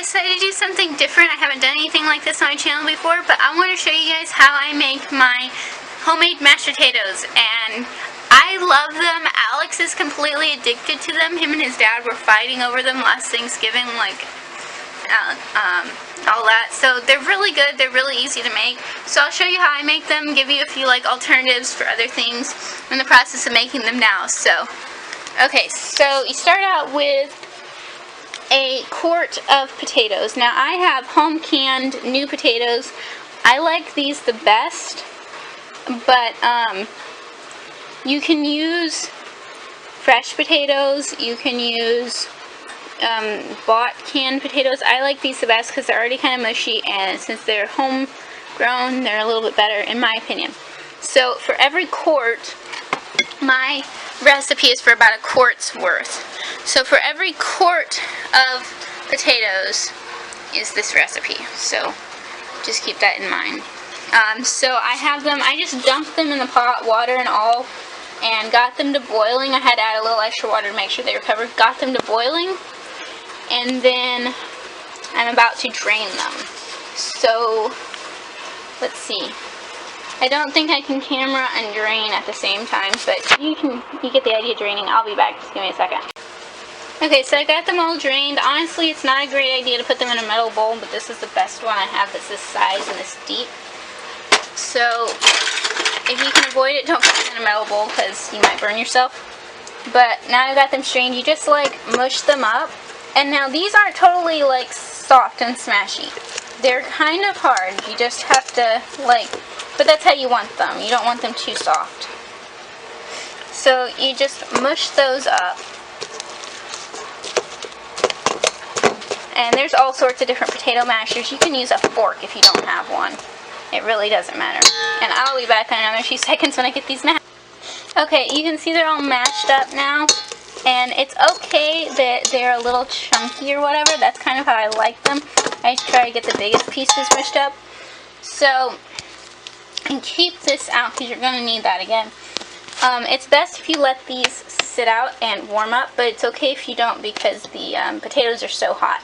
decided to do something different. I haven't done anything like this on my channel before, but I want to show you guys how I make my homemade mashed potatoes, and I love them. Alex is completely addicted to them. Him and his dad were fighting over them last Thanksgiving, all that. So they're really good. They're really easy to make. So I'll show you how I make them, give you a few alternatives for other things in the process of making them now. So, okay, so you start out with a quart of potatoes. Now I have home canned new potatoes. I like these the best, but you can use fresh potatoes, you can use bought canned potatoes. I like these the best because they're already kind of mushy, and since they're homegrown, they're a little bit better in my opinion. So for every quart, my recipe is for about a quart's worth. So for every quart of potatoes is this recipe. So just keep that in mind. So I have them, I just dumped them in the pot, water and all, and got them to boiling. I had to add a little extra water to make sure they were covered. Got them to boiling, and then I'm about to drain them. So let's see. I don't think I can camera and drain at the same time, but you get the idea of draining. I'll be back. Just give me a second. Okay, so I got them all drained. Honestly, it's not a great idea to put them in a metal bowl, but this is the best one I have that's this size and this deep. So if you can avoid it, don't put them in a metal bowl because you might burn yourself. But now I've got them strained, you just mush them up. And now these aren't totally soft and smashy. They're kind of hard. You just have to but that's how you want them. You don't want them too soft. So you just mush those up. And there's all sorts of different potato mashers. You can use a fork if you don't have one. It really doesn't matter. And I'll be back in another few seconds when I get these mashed. Okay, you can see they're all mashed up now. And it's okay that they're a little chunky or whatever. That's kind of how I like them. I try to get the biggest pieces mushed up. So, and keep this out because you're going to need that again. It's best if you let these sit out and warm up, but it's okay if you don't because the potatoes are so hot.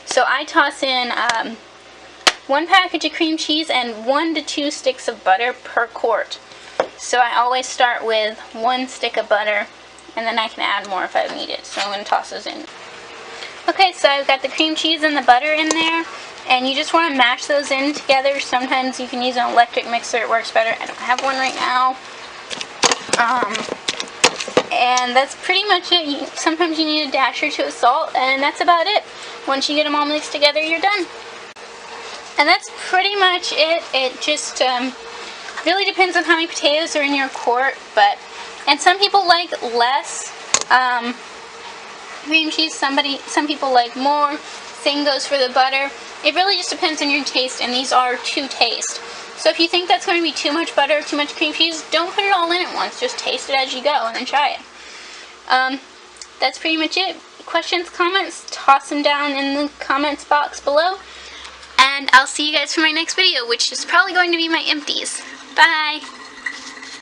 So I toss in 1 package of cream cheese and 1 to 2 sticks of butter per quart. So I always start with 1 stick of butter, and then I can add more if I need it. So I'm going to toss those in. Okay, so I've got the cream cheese and the butter in there, and you just want to mash those in together. Sometimes you can use an electric mixer, it works better. I don't have one right now. And that's pretty much it. Sometimes you need a dash or 2 of salt, and that's about it. Once you get them all mixed together, you're done. And that's pretty much it. It just really depends on how many potatoes are in your quart, and some people like less cream cheese, some people like more. Same goes for the butter. It really just depends on your taste, and these are to taste. So if you think that's going to be too much butter or too much cream cheese, don't put it all in at once. Just taste it as you go and then try it. That's pretty much it. Questions, comments, toss them down in the comments box below. And I'll see you guys for my next video, which is probably going to be my empties. Bye!